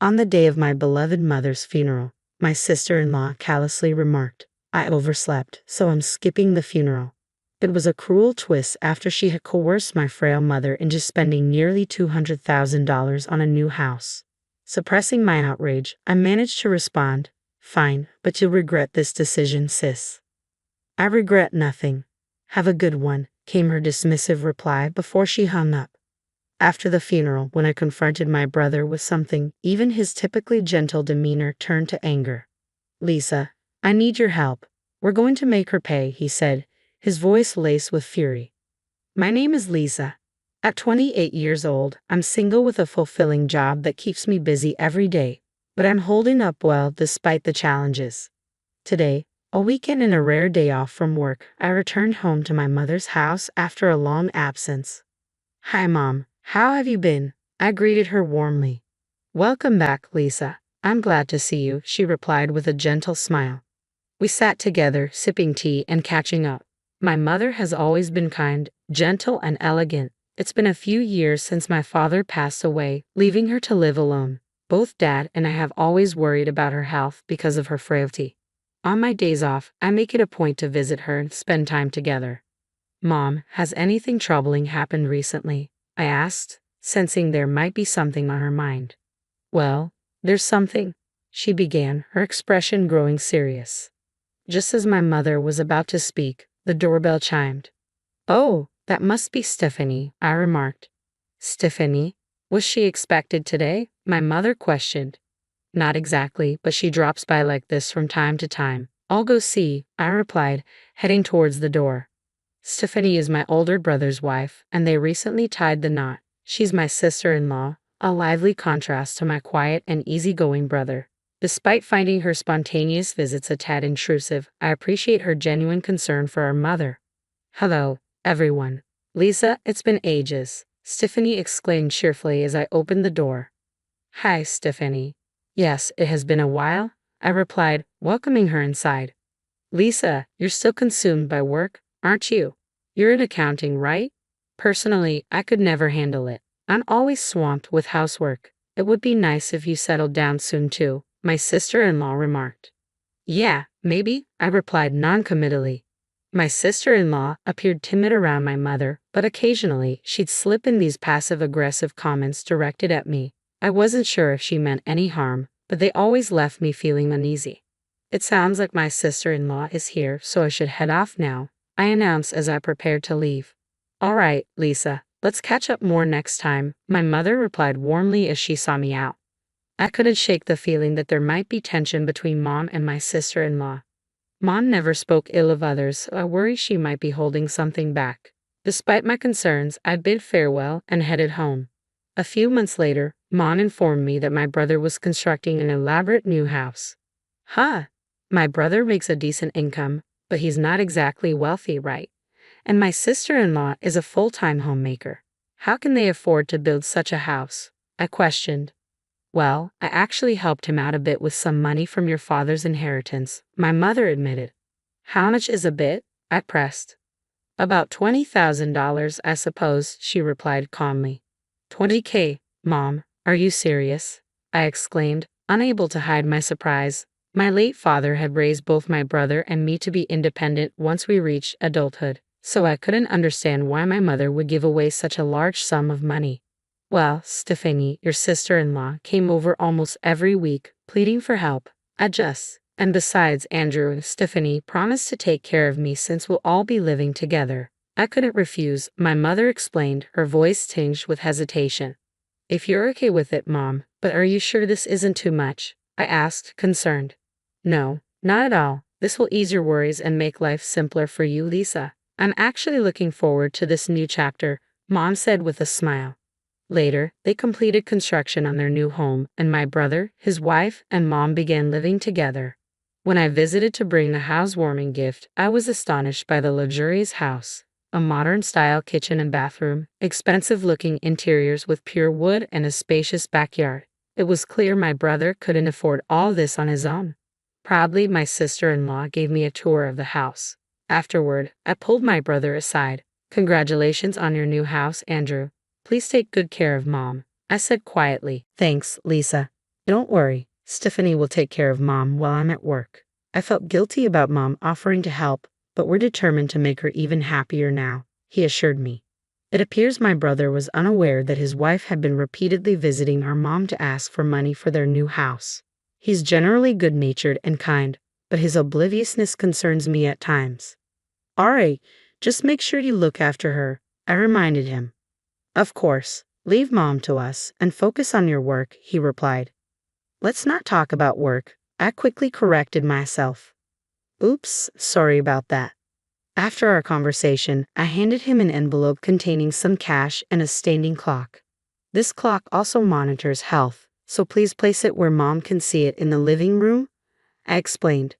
On the day of my beloved mother's funeral, my sister-in-law callously remarked, "I overslept, so I'm skipping the funeral." It was a cruel twist after she had coerced my frail mother into spending nearly $200,000 on a new house. Suppressing my outrage, I managed to respond, "Fine, but you'll regret this decision, sis." "I regret nothing. Have a good one," came her dismissive reply before she hung up. After the funeral, when I confronted my brother with something, even his typically gentle demeanor turned to anger. "Lisa, I need your help. We're going to make her pay," he said, his voice laced with fury. My name is Lisa. At 28 years old, I'm single with a fulfilling job that keeps me busy every day, but I'm holding up well despite the challenges. Today, a weekend and a rare day off from work, I returned home to my mother's house after a long absence. "Hi, Mom. How have you been?" I greeted her warmly. "Welcome back, Lisa. I'm glad to see you," she replied with a gentle smile. We sat together, sipping tea and catching up. My mother has always been kind, gentle, and elegant. It's been a few years since my father passed away, leaving her to live alone. Both Dad and I have always worried about her health because of her frailty. On my days off, I make it a point to visit her and spend time together. "Mom, has anything troubling happened recently?" I asked, sensing there might be something on her mind. "Well, there's something," she began, her expression growing serious. Just as my mother was about to speak, the doorbell chimed. "Oh, that must be Stephanie," I remarked. "Stephanie? Was she expected today?" my mother questioned. "Not exactly, but she drops by like this from time to time. I'll go see," I replied, heading towards the door. Stephanie is my older brother's wife, and they recently tied the knot. She's my sister-in-law, a lively contrast to my quiet and easygoing brother. Despite finding her spontaneous visits a tad intrusive, I appreciate her genuine concern for our mother. "Hello, everyone. Lisa, it's been ages," Stephanie exclaimed cheerfully as I opened the door. "Hi, Stephanie." "Yes, it has been a while," I replied, welcoming her inside. "Lisa, you're still consumed by work, aren't you? You're in accounting, right?" "Personally, I could never handle it. I'm always swamped with housework. It would be nice if you settled down soon too," my sister-in-law remarked. "Yeah, maybe," I replied non-committally. My sister-in-law appeared timid around my mother, but occasionally she'd slip in these passive-aggressive comments directed at me. I wasn't sure if she meant any harm, but they always left me feeling uneasy. "It sounds like my sister-in-law is here, so I should head off now," I announced as I prepared to leave. "All right, Lisa, let's catch up more next time," my mother replied warmly as she saw me out. I couldn't shake the feeling that there might be tension between Mom and my sister-in-law. Mom never spoke ill of others, so I worry she might be holding something back. Despite my concerns, I bid farewell and headed home. A few months later, Mom informed me that my brother was constructing an elaborate new house. "Huh, my brother makes a decent income, but he's not exactly wealthy, right? And my sister-in-law is a full-time homemaker. How can they afford to build such a house?" I questioned. "Well, I actually helped him out a bit with some money from your father's inheritance," my mother admitted. "How much is a bit?" I pressed. "About $20,000, I suppose," she replied calmly. "20K, Mom, are you serious?" I exclaimed, unable to hide my surprise. My late father had raised both my brother and me to be independent once we reached adulthood, so I couldn't understand why my mother would give away such a large sum of money. "Well, Stephanie, your sister-in-law came over almost every week, pleading for help. And besides, Andrew and Stephanie promised to take care of me since we'll all be living together." I couldn't refuse, my mother explained, her voice tinged with hesitation. "If you're okay with it, Mom, but are you sure this isn't too much?" I asked, concerned. "No, not at all. This will ease your worries and make life simpler for you, Lisa. I'm actually looking forward to this new chapter," Mom said with a smile. Later, they completed construction on their new home, and my brother, his wife, and Mom began living together. When I visited to bring the housewarming gift, I was astonished by the luxurious house. A modern-style kitchen and bathroom, expensive-looking interiors with pure wood, and a spacious backyard. It was clear my brother couldn't afford all this on his own. Proudly, my sister-in-law gave me a tour of the house. Afterward, I pulled my brother aside. "Congratulations on your new house, Andrew. Please take good care of Mom," I said quietly. "Thanks, Lisa." Don't worry, Stephanie will take care of Mom while I'm at work. I felt guilty about Mom offering to help, but we're determined to make her even happier now, he assured me. It appears my brother was unaware that his wife had been repeatedly visiting our mom to ask for money for their new house. He's generally good-natured and kind, but his obliviousness concerns me at times. All right, just make sure you look after her, I reminded him. Of course, leave Mom to us and focus on your work, he replied. Let's not talk about work, I quickly corrected myself. Oops, sorry about that. After our conversation, I handed him an envelope containing some cash and a standing clock. This clock also monitors health, so please place it where Mom can see it in the living room, I explained.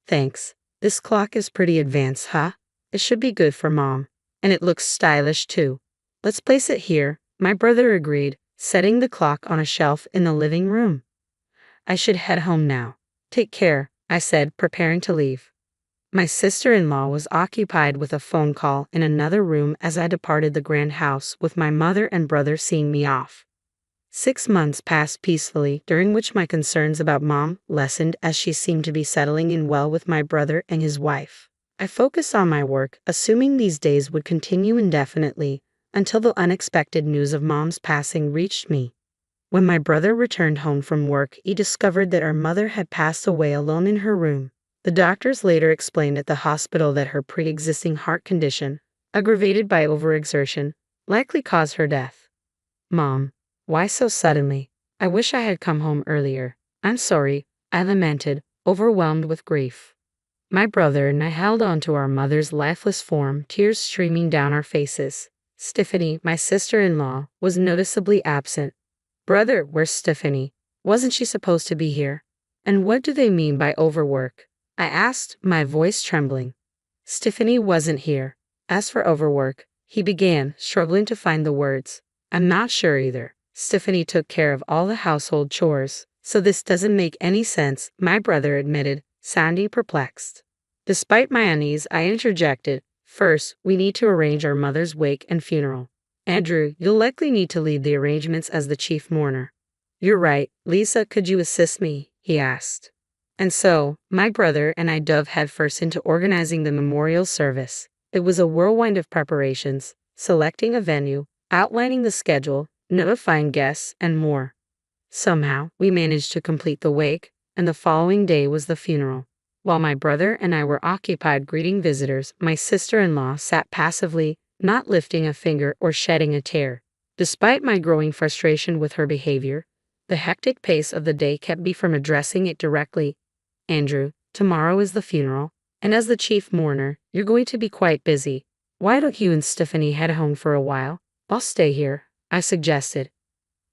Thanks. This clock is pretty advanced, huh? It should be good for Mom. And it looks stylish too. Let's place it here, my brother agreed, setting the clock on a shelf in the living room. I should head home now. Take care, I said, preparing to leave. My sister-in-law was occupied with a phone call in another room as I departed the grand house, with my mother and brother seeing me off. 6 months passed peacefully, during which my concerns about Mom lessened as she seemed to be settling in well with my brother and his wife. I focused on my work, assuming these days would continue indefinitely, until the unexpected news of Mom's passing reached me. When my brother returned home from work, he discovered that our mother had passed away alone in her room. The doctors later explained at the hospital that her pre-existing heart condition, aggravated by overexertion, likely caused her death. Mom, why so suddenly? I wish I had come home earlier. I'm sorry, I lamented, overwhelmed with grief. My brother and I held on to our mother's lifeless form, tears streaming down our faces. Stephanie, my sister-in-law, was noticeably absent. Brother, where's Stephanie? Wasn't she supposed to be here? And what do they mean by overwork? I asked, my voice trembling. Stephanie wasn't here. As for overwork, he began, struggling to find the words. I'm not sure either. Stephanie took care of all the household chores, so this doesn't make any sense, my brother admitted, sounding perplexed. Despite my unease, I interjected, first, we need to arrange our mother's wake and funeral. Andrew, you'll likely need to lead the arrangements as the chief mourner. You're right, Lisa, could you assist me? He asked. And so, my brother and I dove headfirst into organizing the memorial service. It was a whirlwind of preparations, selecting a venue, outlining the schedule, notifying guests, and more. Somehow, we managed to complete the wake, and the following day was the funeral. While my brother and I were occupied greeting visitors, my sister-in-law sat passively, not lifting a finger or shedding a tear. Despite my growing frustration with her behavior, the hectic pace of the day kept me from addressing it directly. Andrew, tomorrow is the funeral, and as the chief mourner, you're going to be quite busy. Why don't you and Stephanie head home for a while? I'll stay here, I suggested.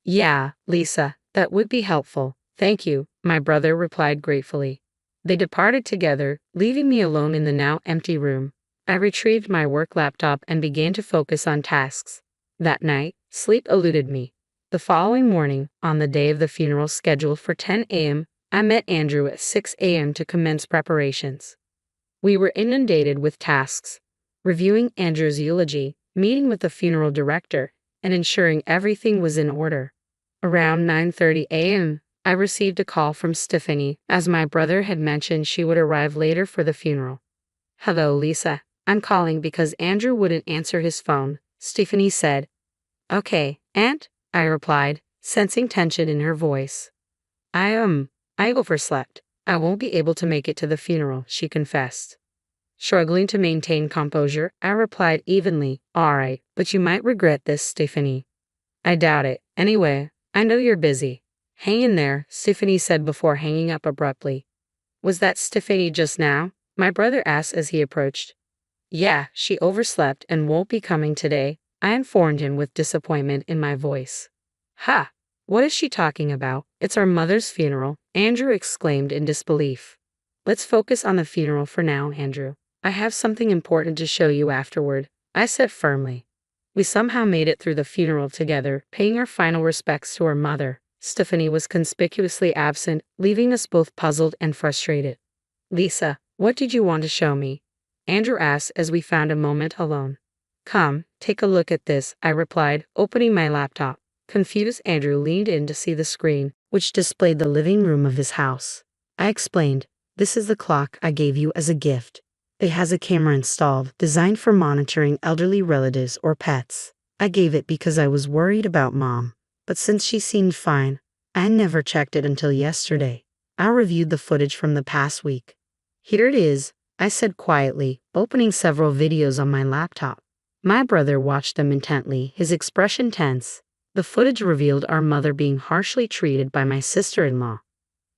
Yeah, Lisa, that would be helpful. Thank you, my brother replied gratefully. They departed together, leaving me alone in the now empty room. I retrieved my work laptop and began to focus on tasks. That night, sleep eluded me. The following morning, on the day of the funeral scheduled for 10 a.m., I met Andrew at 6 a.m. to commence preparations. We were inundated with tasks, reviewing Andrew's eulogy, meeting with the funeral director, and ensuring everything was in order. Around 9:30 a.m., I received a call from Stephanie, as my brother had mentioned she would arrive later for the funeral. Hello, Lisa. I'm calling because Andrew wouldn't answer his phone, Stephanie said. Okay, Aunt, I replied, sensing tension in her voice. I overslept. I won't be able to make it to the funeral, she confessed. Struggling to maintain composure, I replied evenly, all right, but you might regret this, Stephanie. I doubt it. Anyway, I know you're busy. Hang in there, Stephanie said before hanging up abruptly. Was that Stephanie just now? My brother asked as he approached. Yeah, she overslept and won't be coming today, I informed him with disappointment in my voice. Ha! What is she talking about? It's our mother's funeral, Andrew exclaimed in disbelief. Let's focus on the funeral for now, Andrew. I have something important to show you afterward, I said firmly. We somehow made it through the funeral together, paying our final respects to our mother. Stephanie was conspicuously absent, leaving us both puzzled and frustrated. Lisa, what did you want to show me? Andrew asked as we found a moment alone. Come, take a look at this, I replied, opening my laptop. Confused, Andrew leaned in to see the screen, which displayed the living room of his house. I explained, "This is the clock I gave you as a gift. It has a camera installed, designed for monitoring elderly relatives or pets. I gave it because I was worried about Mom, but since she seemed fine, I never checked it until yesterday. I reviewed the footage from the past week. Here it is," I said quietly, opening several videos on my laptop. My brother watched them intently, his expression tense. The footage revealed our mother being harshly treated by my sister-in-law.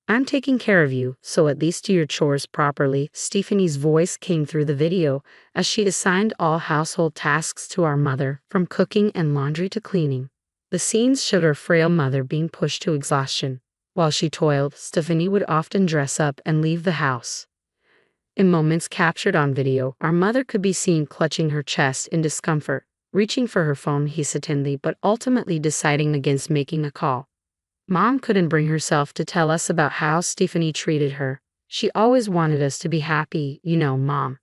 "I'm taking care of you, so at least do your chores properly." Stephanie's voice came through the video as she assigned all household tasks to our mother, from cooking and laundry to cleaning. The scenes showed our frail mother being pushed to exhaustion. While she toiled, Stephanie would often dress up and leave the house. In moments captured on video, our mother could be seen clutching her chest in discomfort, reaching for her phone hesitantly but ultimately deciding against making a call. Mom couldn't bring herself to tell us about how Stephanie treated her. She always wanted us to be happy, Mom.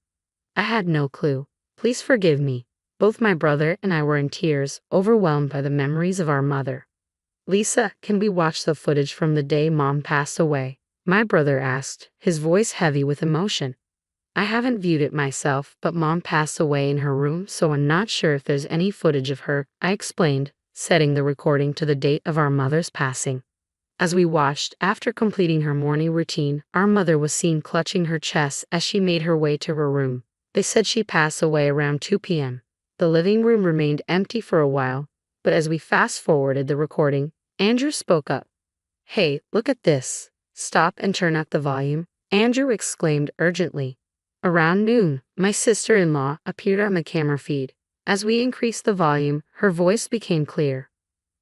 I had no clue. Please forgive me. Both my brother and I were in tears, overwhelmed by the memories of our mother. "Lisa, can we watch the footage from the day Mom passed away?" my brother asked, his voice heavy with emotion. "I haven't viewed it myself, but Mom passed away in her room, so I'm not sure if there's any footage of her," I explained, setting the recording to the date of our mother's passing. As we watched, after completing her morning routine, our mother was seen clutching her chest as she made her way to her room. They said she passed away around 2 p.m. The living room remained empty for a while, but as we fast-forwarded the recording, Andrew spoke up. "Hey, look at this. Stop and turn up the volume," Andrew exclaimed urgently. Around noon, my sister-in-law appeared on the camera feed. As we increased the volume, her voice became clear.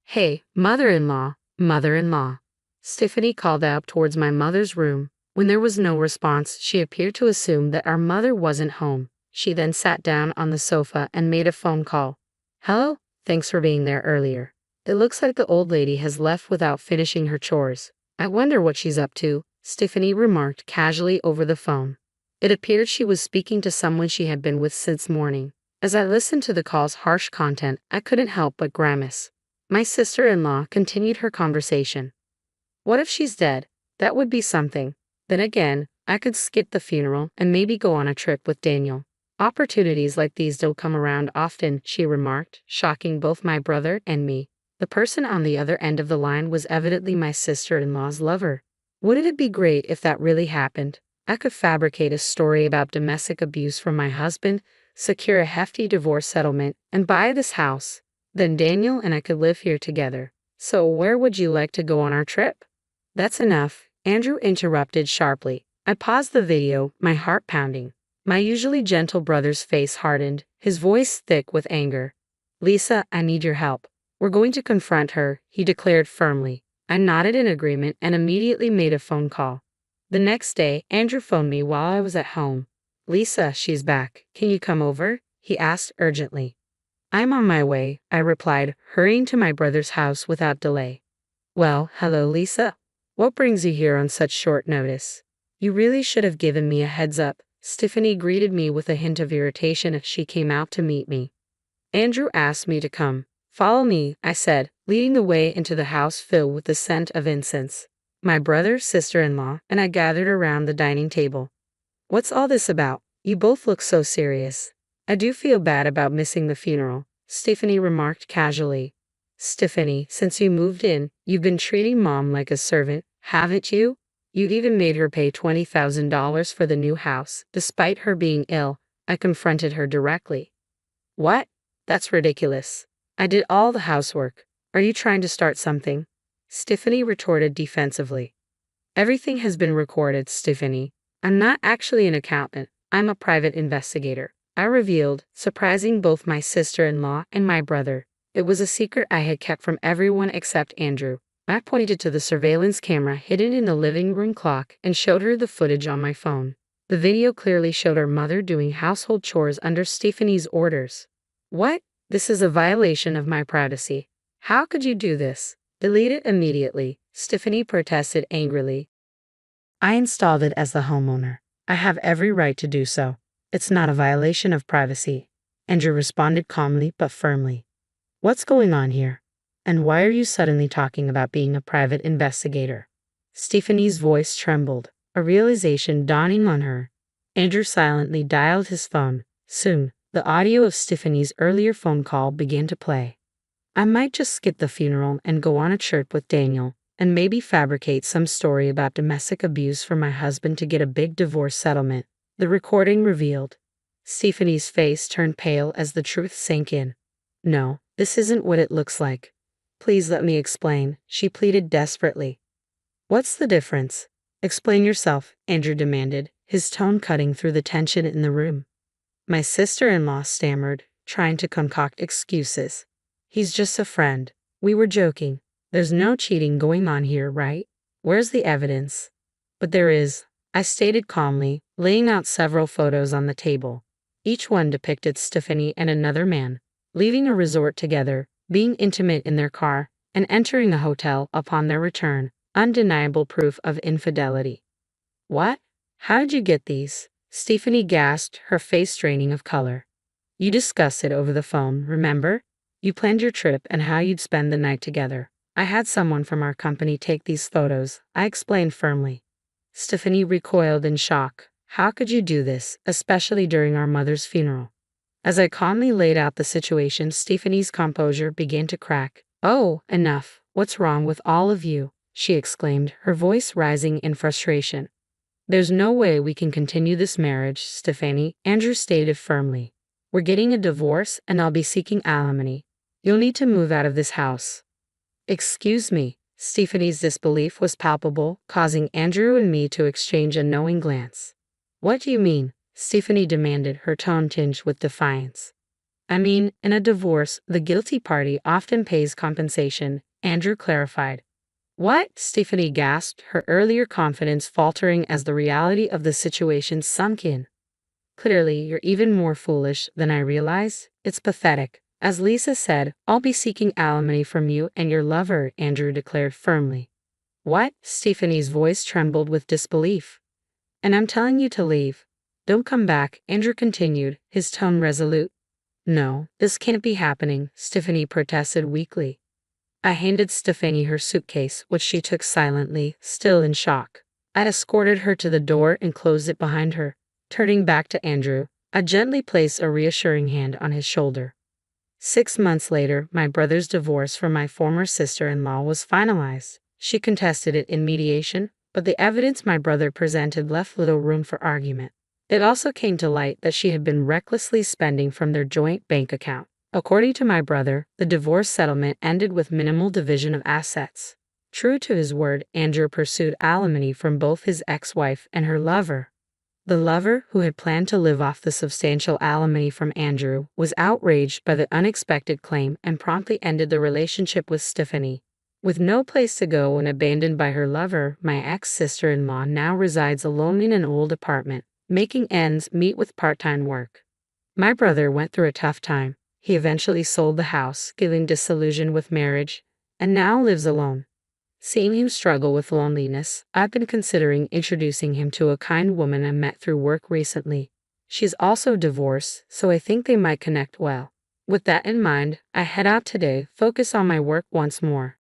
"Hey, mother-in-law, mother-in-law." Stephanie called out towards my mother's room. When there was no response, she appeared to assume that our mother wasn't home. She then sat down on the sofa and made a phone call. "Hello? Thanks for being there earlier. It looks like the old lady has left without finishing her chores. I wonder what she's up to," Stephanie remarked casually over the phone. It appeared she was speaking to someone she had been with since morning. As I listened to the call's harsh content, I couldn't help but grimace. My sister-in-law continued her conversation. "What if she's dead? That would be something. Then again, I could skip the funeral and maybe go on a trip with Daniel. Opportunities like these don't come around often," she remarked, shocking both my brother and me. The person on the other end of the line was evidently my sister-in-law's lover. Wouldn't it be great if that really happened? I could fabricate a story about domestic abuse from my husband, secure a hefty divorce settlement, and buy this house. Then Daniel and I could live here together. So where would you like to go on our trip? "That's enough," Andrew interrupted sharply. I paused the video, my heart pounding. My usually gentle brother's face hardened, his voice thick with anger. "Lisa, I need your help. We're going to confront her," he declared firmly. I nodded in agreement and immediately made a phone call. The next day, Andrew phoned me while I was at home. "Lisa, she's back. Can you come over?" he asked urgently. "I'm on my way," I replied, hurrying to my brother's house without delay. "Well, hello, Lisa. What brings you here on such short notice?" "You really should have given me a heads up." Stephanie greeted me with a hint of irritation as she came out to meet me. "Andrew asked me to come." "Follow me," I said, leading the way into the house filled with the scent of incense. My brother, sister-in-law, and I gathered around the dining table. "What's all this about? You both look so serious." "I do feel bad about missing the funeral," Stephanie remarked casually. "Stephanie, since you moved in, you've been treating Mom like a servant, haven't you? You've even made her pay $20,000 for the new house, despite her being ill." I confronted her directly. "What? That's ridiculous. I did all the housework. Are you trying to start something?" Stephanie retorted defensively. "Everything has been recorded, Stephanie. I'm not actually an accountant. I'm a private investigator," I revealed, surprising both my sister-in-law and my brother. It was a secret I had kept from everyone except Andrew. I pointed to the surveillance camera hidden in the living room clock and showed her the footage on my phone. The video clearly showed our mother doing household chores under Stephanie's orders. "What? This is a violation of my privacy. How could you do this?" "Delete it immediately," Stephanie protested angrily. "I installed it as the homeowner. I have every right to do so. It's not a violation of privacy," Andrew responded calmly but firmly. "What's going on here?" And why are you suddenly talking about being a private investigator? Stephanie's voice trembled, a realization dawning on her. Andrew silently dialed his phone. Soon, the audio of Stephanie's earlier phone call began to play. I might just skip the funeral and go on a trip with Daniel, and maybe fabricate some story about domestic abuse for my husband to get a big divorce settlement, the recording revealed. Stephanie's face turned pale as the truth sank in. No, this isn't what it looks like. Please let me explain, she pleaded desperately. What's the difference? Explain yourself, Andrew demanded, his tone cutting through the tension in the room. My sister-in-law stammered, trying to concoct excuses. He's just a friend. We were joking. There's no cheating going on here, right? Where's the evidence? But there is, I stated calmly, laying out several photos on the table. Each one depicted Stephanie and another man, leaving a resort together, being intimate in their car, and entering a hotel upon their return, undeniable proof of infidelity. What? How did you get these? Stephanie gasped, her face draining of color. You discussed it over the phone, remember? You planned your trip and how you'd spend the night together. I had someone from our company take these photos, I explained firmly. Stephanie recoiled in shock. How could you do this, especially during our mother's funeral? As I calmly laid out the situation, Stephanie's composure began to crack. Oh, enough. What's wrong with all of you? She exclaimed, her voice rising in frustration. There's no way we can continue this marriage, Stephanie, Andrew stated firmly. We're getting a divorce and I'll be seeking alimony. You'll need to move out of this house. Excuse me. Stephanie's disbelief was palpable, causing Andrew and me to exchange a knowing glance. What do you mean? Stephanie demanded, her tone tinged with defiance. I mean, in a divorce, the guilty party often pays compensation, Andrew clarified. What? Stephanie gasped, her earlier confidence faltering as the reality of the situation sunk in. Clearly, you're even more foolish than I realized. It's pathetic. As Lisa said, I'll be seeking alimony from you and your lover, Andrew declared firmly. What? Stephanie's voice trembled with disbelief. And I'm telling you to leave. Don't come back, Andrew continued, his tone resolute. No, this can't be happening, Stephanie protested weakly. I handed Stephanie her suitcase, which she took silently, still in shock. I escorted her to the door and closed it behind her. Turning back to Andrew, I gently placed a reassuring hand on his shoulder. 6 months later, my brother's divorce from my former sister-in-law was finalized. She contested it in mediation, but the evidence my brother presented left little room for argument. It also came to light that she had been recklessly spending from their joint bank account. According to my brother, the divorce settlement ended with minimal division of assets. True to his word, Andrew pursued alimony from both his ex-wife and her lover. The lover, who had planned to live off the substantial alimony from Andrew, was outraged by the unexpected claim and promptly ended the relationship with Stephanie. With no place to go and abandoned by her lover, my ex-sister-in-law now resides alone in an old apartment, making ends meet with part-time work. My brother went through a tough time. He eventually sold the house, feeling disillusioned with marriage, and now lives alone. Seeing him struggle with loneliness, I've been considering introducing him to a kind woman I met through work recently. She's also divorced, so I think they might connect well. With that in mind, I head out today, focus on my work once more.